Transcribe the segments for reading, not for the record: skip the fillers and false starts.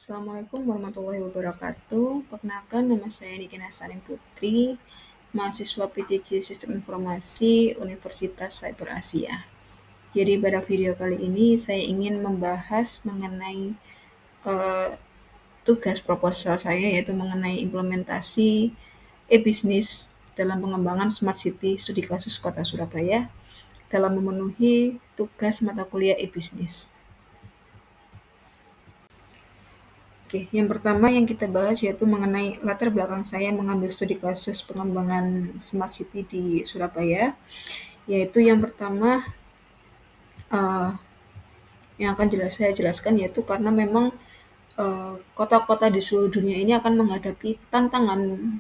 Assalamualaikum warahmatullahi wabarakatuh. Perkenalkan, nama saya Niki Nasarin Putri, mahasiswa PJJ Sistem Informasi Universitas Cyber Asia. Jadi pada video kali ini saya ingin membahas mengenai eh, tugas proposal saya, yaitu mengenai implementasi e-bisnis dalam pengembangan Smart City Studi Kasus Kota Surabaya dalam memenuhi tugas mata kuliah e-bisnis. Oke, yang pertama yang kita bahas yaitu mengenai latar belakang saya mengambil studi kasus pengembangan Smart City di Surabaya, yaitu yang pertama uh, yang akan saya jelaskan yaitu karena memang kota-kota di seluruh dunia ini akan menghadapi tantangan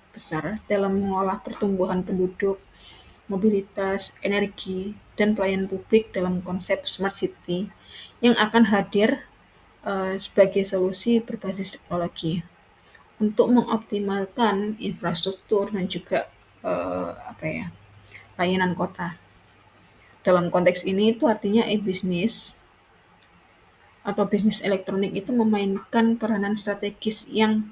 besar dalam mengolah pertumbuhan penduduk, mobilitas, energi, dan pelayanan publik dalam konsep Smart City yang akan hadir sebagai solusi berbasis teknologi untuk mengoptimalkan infrastruktur dan juga layanan kota. Dalam konteks ini itu artinya e-bisnis atau bisnis elektronik itu memainkan peranan strategis yang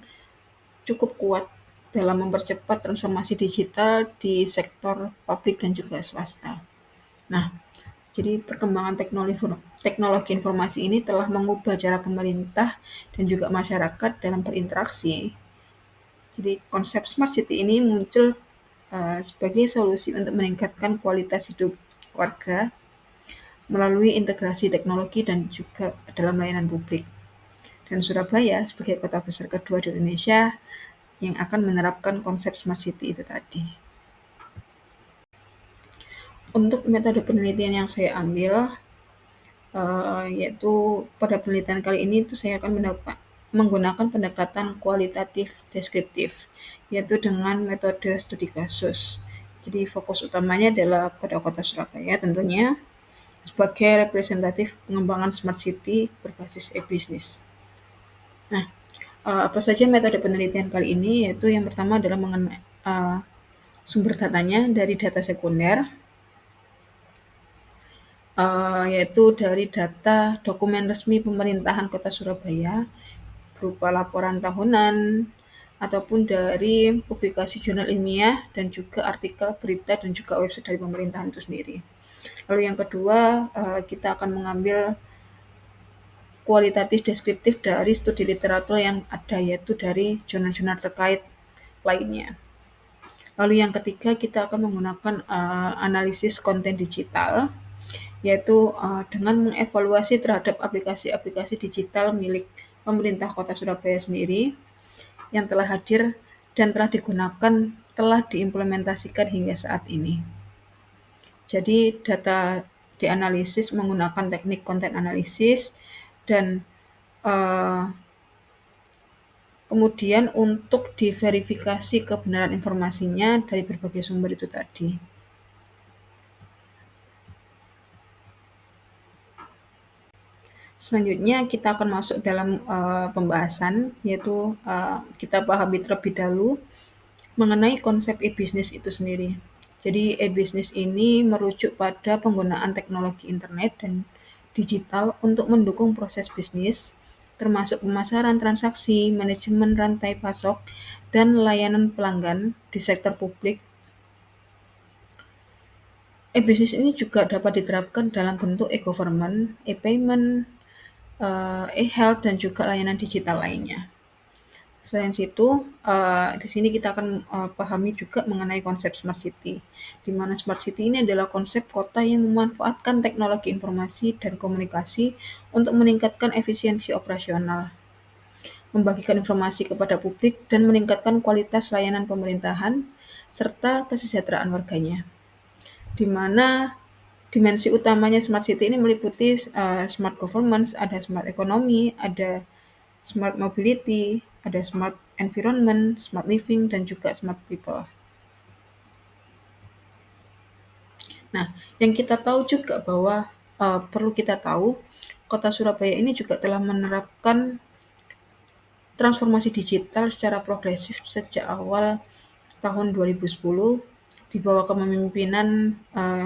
cukup kuat dalam mempercepat transformasi digital di sektor publik dan juga swasta. Nah, jadi perkembangan teknologi informasi ini telah mengubah cara pemerintah dan juga masyarakat dalam berinteraksi. Jadi konsep Smart City ini muncul sebagai solusi untuk meningkatkan kualitas hidup warga melalui integrasi teknologi dan juga dalam layanan publik. Dan Surabaya sebagai kota besar kedua di Indonesia yang akan menerapkan konsep Smart City itu tadi. Untuk metode penelitian yang saya ambil, yaitu pada penelitian kali ini itu saya akan menggunakan pendekatan kualitatif deskriptif, yaitu dengan metode studi kasus. Jadi fokus utamanya adalah pada kota Surabaya tentunya sebagai representatif pengembangan Smart City berbasis e-bisnis. Nah, apa saja metode penelitian kali ini? Yaitu yang pertama adalah mengenai sumber datanya dari data sekunder, yaitu dari data dokumen resmi pemerintahan Kota Surabaya berupa laporan tahunan ataupun dari publikasi jurnal ilmiah dan juga artikel berita dan juga website dari pemerintahan itu sendiri. Lalu yang kedua, kita akan mengambil kualitatif deskriptif dari studi literatur yang ada, yaitu dari jurnal-jurnal terkait lainnya. Lalu yang ketiga, kita akan menggunakan analisis konten digital, yaitu dengan mengevaluasi terhadap aplikasi-aplikasi digital milik pemerintah Kota Surabaya sendiri yang telah hadir dan telah diimplementasikan hingga saat ini. Jadi data dianalisis menggunakan teknik konten analisis dan kemudian untuk diverifikasi kebenaran informasinya dari berbagai sumber itu tadi. Selanjutnya kita akan masuk dalam pembahasan, yaitu kita pahami terlebih dahulu mengenai konsep e-bisnis itu sendiri. Jadi e-bisnis ini merujuk pada penggunaan teknologi internet dan digital untuk mendukung proses bisnis, termasuk pemasaran transaksi, manajemen rantai pasok, dan layanan pelanggan di sektor publik. E-bisnis ini juga dapat diterapkan dalam bentuk e-government, e-payment, e-health, dan juga layanan digital lainnya. Selain itu, di sini kita akan pahami juga mengenai konsep Smart City, di mana Smart City ini adalah konsep kota yang memanfaatkan teknologi informasi dan komunikasi untuk meningkatkan efisiensi operasional, membagikan informasi kepada publik, dan meningkatkan kualitas layanan pemerintahan serta kesejahteraan warganya. Di mana dimensi utamanya Smart City ini meliputi smart governance, ada smart economy, ada smart mobility, ada smart environment, smart living, dan juga smart people. Nah, yang kita tahu juga bahwa perlu kita tahu, Kota Surabaya ini juga telah menerapkan transformasi digital secara progresif sejak awal tahun 2010 di bawah kepemimpinan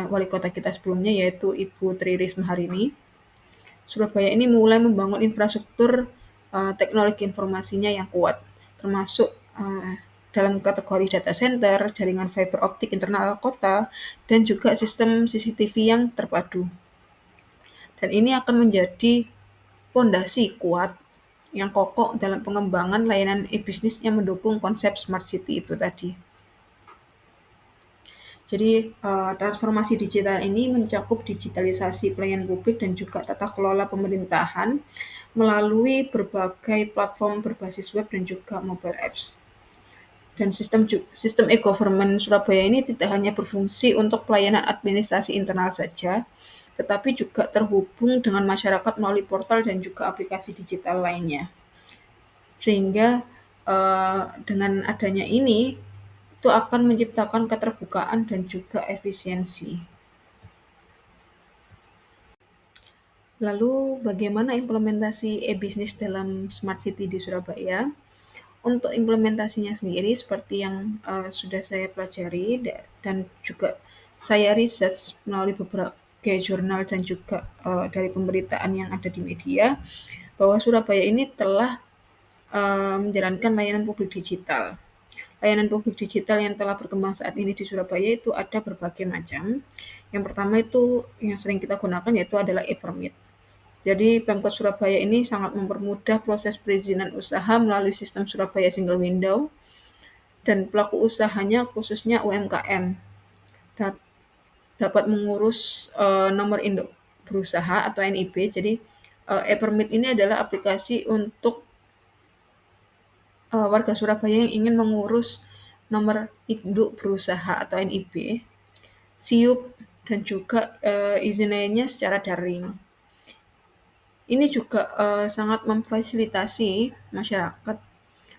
wali kota kita sebelumnya, yaitu Ibu Tri Risma hari ini. Surabaya ini mulai membangun infrastruktur teknologi informasinya yang kuat, termasuk dalam kategori data center, jaringan fiber optik internal kota, dan juga sistem CCTV yang terpadu. Dan ini akan menjadi pondasi kuat yang kokoh dalam pengembangan layanan e-bisnis yang mendukung konsep smart city itu tadi. Jadi, transformasi digital ini mencakup digitalisasi pelayanan publik dan juga tata kelola pemerintahan melalui berbagai platform berbasis web dan juga mobile apps. Dan sistem e-government Surabaya ini tidak hanya berfungsi untuk pelayanan administrasi internal saja, tetapi juga terhubung dengan masyarakat melalui portal dan juga aplikasi digital lainnya. Sehingga, dengan adanya ini, itu akan menciptakan keterbukaan dan juga efisiensi. Lalu bagaimana implementasi e-bisnis dalam smart city di Surabaya? Untuk implementasinya sendiri seperti yang sudah saya pelajari dan juga saya research melalui beberapa jurnal dan juga dari pemberitaan yang ada di media, bahwa Surabaya ini telah menjalankan layanan publik digital. Layanan publik digital yang telah berkembang saat ini di Surabaya itu ada berbagai macam. Yang pertama itu yang sering kita gunakan yaitu adalah e-permit. Jadi Pemkot Surabaya ini sangat mempermudah proses perizinan usaha melalui sistem Surabaya Single Window dan pelaku usahanya khususnya UMKM dapat mengurus nomor induk berusaha atau NIB. Jadi e-permit ini adalah aplikasi untuk warga Surabaya yang ingin mengurus nomor induk berusaha atau NIB, SIUP, dan juga izin lainnya secara daring. Ini juga sangat memfasilitasi masyarakat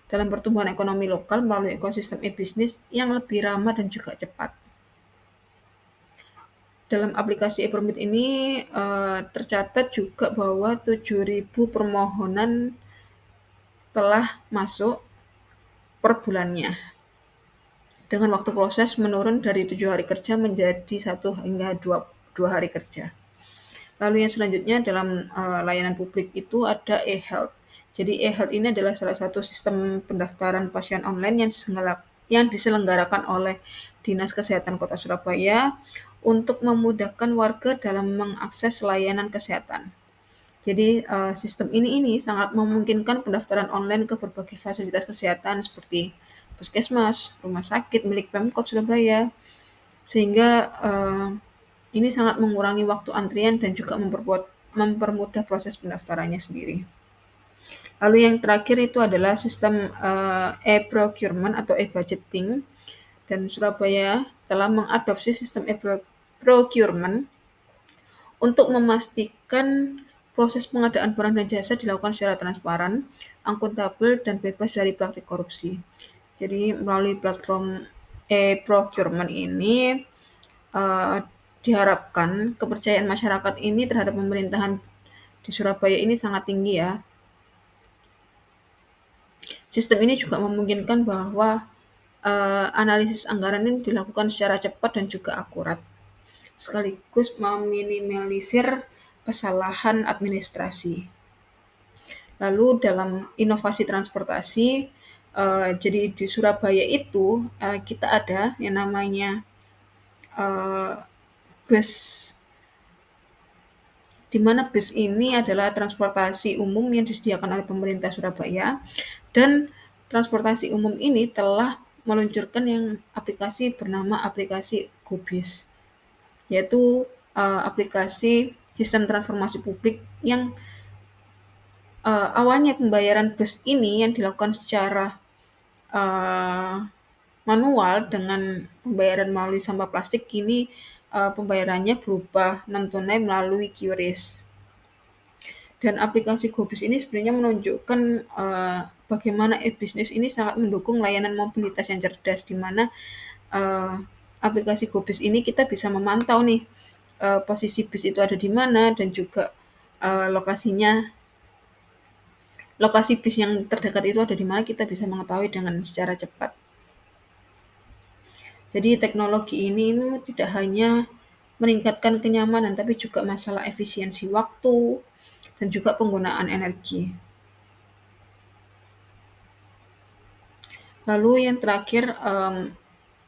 dalam pertumbuhan ekonomi lokal melalui ekosistem e-bisnis yang lebih ramah dan juga cepat. Dalam aplikasi e-permit ini tercatat juga bahwa 7.000 permohonan telah masuk per bulannya. Dengan waktu proses menurun dari 7 hari kerja menjadi 1 hingga 2 hari kerja. Lalu yang selanjutnya dalam layanan publik itu ada e-health. Jadi e-health ini adalah salah satu sistem pendaftaran pasien online yang diselenggarakan oleh Dinas Kesehatan Kota Surabaya untuk memudahkan warga dalam mengakses layanan kesehatan. Jadi sistem ini sangat memungkinkan pendaftaran online ke berbagai fasilitas kesehatan seperti puskesmas, rumah sakit milik Pemkot Surabaya, sehingga ini sangat mengurangi waktu antrian dan juga mempermudah proses pendaftarannya sendiri. Lalu yang terakhir itu adalah sistem e-procurement atau e-budgeting, dan Surabaya telah mengadopsi sistem e-procurement untuk memastikan proses pengadaan barang dan jasa dilakukan secara transparan, akuntabel, dan bebas dari praktik korupsi. Jadi melalui platform e-procurement ini diharapkan kepercayaan masyarakat ini terhadap pemerintahan di Surabaya ini sangat tinggi ya. Sistem ini juga memungkinkan bahwa analisis anggaran ini dilakukan secara cepat dan juga akurat, sekaligus meminimalisir kesalahan administrasi. Lalu dalam inovasi transportasi, jadi di Surabaya itu kita ada yang namanya bus, di mana bus ini adalah transportasi umum yang disediakan oleh pemerintah Surabaya, dan transportasi umum ini telah meluncurkan yang aplikasi bernama aplikasi GoBis, yaitu aplikasi sistem transformasi publik yang awalnya pembayaran bus ini yang dilakukan secara manual dengan pembayaran melalui sampah plastik, kini pembayarannya berubah non-tunai melalui QRIS. Dan aplikasi GoBis ini sebenarnya menunjukkan bagaimana e-bisnis ini sangat mendukung layanan mobilitas yang cerdas, di mana aplikasi GoBis ini kita bisa memantau nih posisi bis itu ada di mana dan juga lokasi bis yang terdekat itu ada di mana, kita bisa mengetahui dengan secara cepat. Jadi teknologi ini tidak hanya meningkatkan kenyamanan, tapi juga masalah efisiensi waktu dan juga penggunaan energi. Lalu yang terakhir,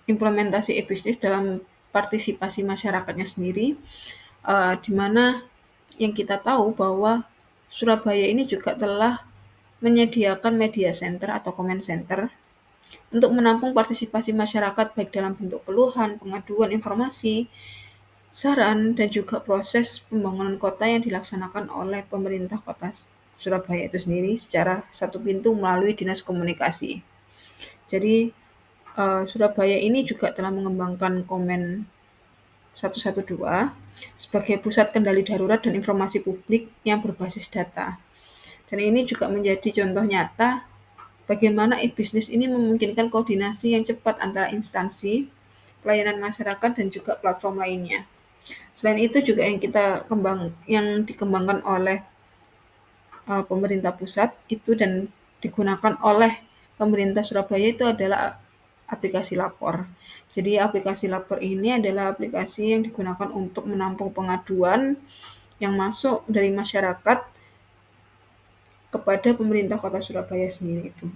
implementasi e-bisnis dalam partisipasi masyarakatnya sendiri, di mana yang kita tahu bahwa Surabaya ini juga telah menyediakan media center atau comment center untuk menampung partisipasi masyarakat baik dalam bentuk keluhan, pengaduan informasi, saran, dan juga proses pembangunan kota yang dilaksanakan oleh pemerintah kota Surabaya itu sendiri secara satu pintu melalui Dinas Komunikasi. Jadi Surabaya ini juga telah mengembangkan Komen 112 sebagai pusat kendali darurat dan informasi publik yang berbasis data. Dan ini juga menjadi contoh nyata bagaimana e-bisnis ini memungkinkan koordinasi yang cepat antara instansi, pelayanan masyarakat, dan juga platform lainnya. Selain itu juga yang dikembangkan oleh pemerintah pusat itu dan digunakan oleh pemerintah Surabaya itu adalah aplikasi lapor. Jadi aplikasi lapor ini adalah aplikasi yang digunakan untuk menampung pengaduan yang masuk dari masyarakat kepada pemerintah kota Surabaya sendiri itu.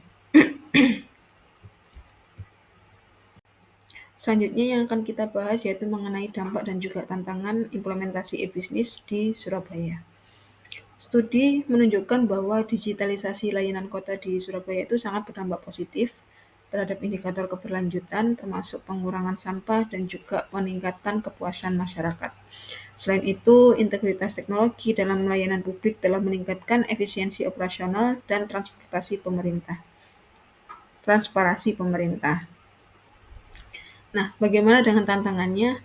Selanjutnya yang akan kita bahas yaitu mengenai dampak dan juga tantangan implementasi e-bisnis di Surabaya. Studi menunjukkan bahwa digitalisasi layanan kota di Surabaya itu sangat berdampak positif terhadap indikator keberlanjutan, termasuk pengurangan sampah dan juga peningkatan kepuasan masyarakat. Selain itu, integritas teknologi dalam layanan publik telah meningkatkan efisiensi operasional dan transparansi pemerintah. Nah, bagaimana dengan tantangannya?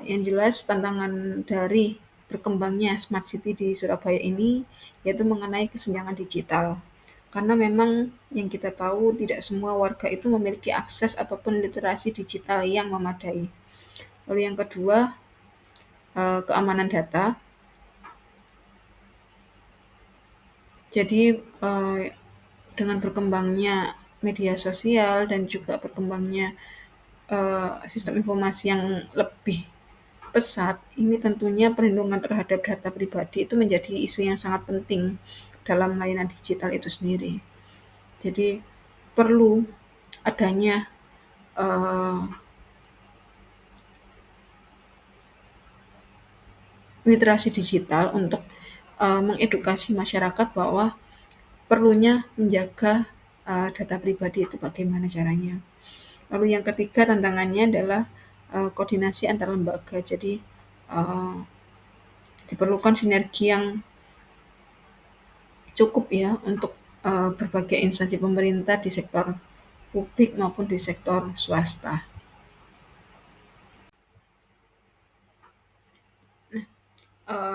Yang jelas tantangan dari berkembangnya smart city di Surabaya ini yaitu mengenai kesenjangan digital. Karena memang yang kita tahu tidak semua warga itu memiliki akses ataupun literasi digital yang memadai. Lalu yang kedua, keamanan data. Jadi dengan berkembangnya media sosial dan juga berkembangnya sistem informasi yang lebih pesat, ini tentunya perlindungan terhadap data pribadi itu menjadi isu yang sangat penting dalam layanan digital itu sendiri. Jadi perlu adanya uh, literasi digital untuk mengedukasi masyarakat bahwa perlunya menjaga data pribadi itu bagaimana caranya. Lalu yang ketiga tantangannya adalah koordinasi antar lembaga. Jadi diperlukan sinergi yang cukup ya untuk berbagai instansi pemerintah di sektor publik maupun di sektor swasta.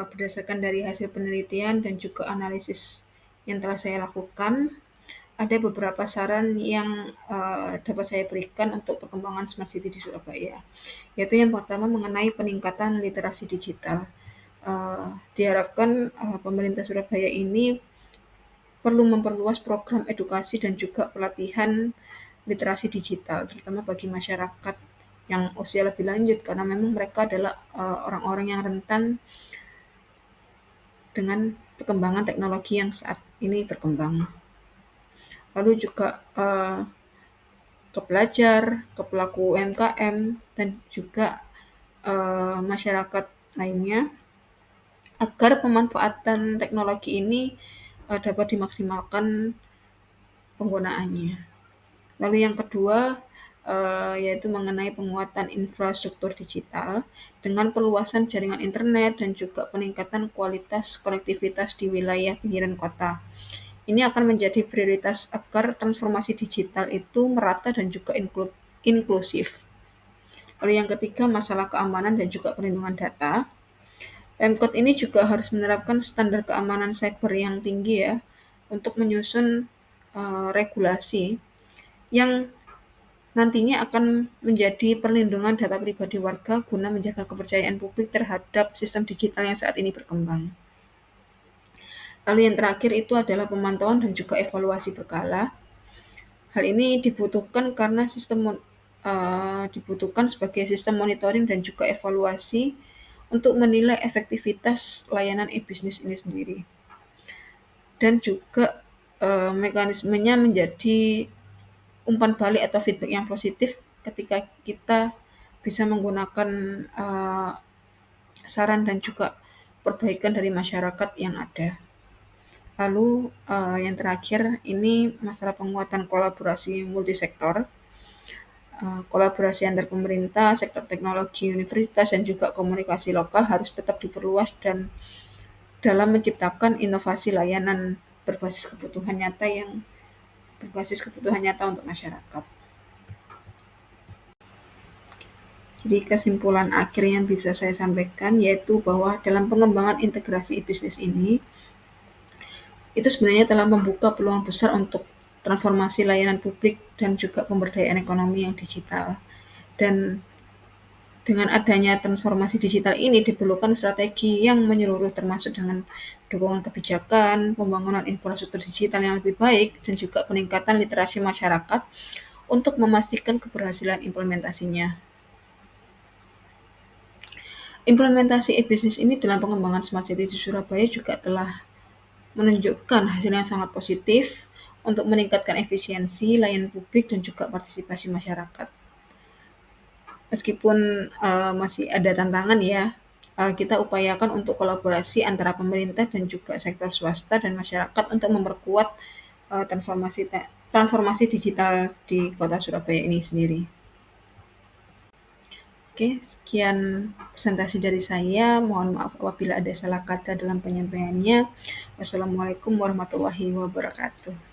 Berdasarkan dari hasil penelitian dan juga analisis yang telah saya lakukan, ada beberapa saran yang dapat saya berikan untuk perkembangan smart city di Surabaya. Yaitu yang pertama mengenai peningkatan literasi digital. Diharapkan pemerintah Surabaya ini perlu memperluas program edukasi dan juga pelatihan literasi digital, terutama bagi masyarakat yang usia lebih lanjut, karena memang mereka adalah orang-orang yang rentan dengan perkembangan teknologi yang saat ini berkembang. Lalu juga ke pelajar, ke pelaku UMKM, dan juga masyarakat lainnya, agar pemanfaatan teknologi ini dapat dimaksimalkan penggunaannya. Lalu yang kedua, yaitu mengenai penguatan infrastruktur digital dengan perluasan jaringan internet dan juga peningkatan kualitas konektivitas di wilayah pinggiran kota. Ini akan menjadi prioritas agar transformasi digital itu merata dan juga inklusif. Lalu yang ketiga, masalah keamanan dan juga perlindungan data. Pemkot ini juga harus menerapkan standar keamanan cyber yang tinggi ya untuk menyusun regulasi yang nantinya akan menjadi perlindungan data pribadi warga guna menjaga kepercayaan publik terhadap sistem digital yang saat ini berkembang. Lalu yang terakhir itu adalah pemantauan dan juga evaluasi berkala. Hal ini dibutuhkan sebagai sistem monitoring dan juga evaluasi untuk menilai efektivitas layanan e-bisnis ini sendiri. Dan juga mekanismenya menjadi umpan balik atau feedback yang positif ketika kita bisa menggunakan saran dan juga perbaikan dari masyarakat yang ada. Lalu yang terakhir ini masalah penguatan kolaborasi multisektor. Kolaborasi antar pemerintah, sektor teknologi, universitas, dan juga komunikasi lokal harus tetap diperluas dan dalam menciptakan inovasi layanan berbasis kebutuhan nyata untuk masyarakat. Jadi kesimpulan akhir yang bisa saya sampaikan yaitu bahwa dalam pengembangan integrasi e-bisnis ini, itu sebenarnya telah membuka peluang besar untuk transformasi layanan publik dan juga pemberdayaan ekonomi yang digital. Dan dengan adanya transformasi digital ini diperlukan strategi yang menyeluruh termasuk dengan dukungan kebijakan, pembangunan infrastruktur digital yang lebih baik, dan juga peningkatan literasi masyarakat untuk memastikan keberhasilan implementasinya. Implementasi e-bisnis ini dalam pengembangan Smart City di Surabaya juga telah menunjukkan hasil yang sangat positif untuk meningkatkan efisiensi layanan publik dan juga partisipasi masyarakat. Meskipun masih ada tantangan ya, kita upayakan untuk kolaborasi antara pemerintah dan juga sektor swasta dan masyarakat untuk memperkuat transformasi digital di Kota Surabaya ini sendiri. Oke, sekian presentasi dari saya. Mohon maaf apabila ada salah kata dalam penyampaiannya. Wassalamualaikum warahmatullahi wabarakatuh.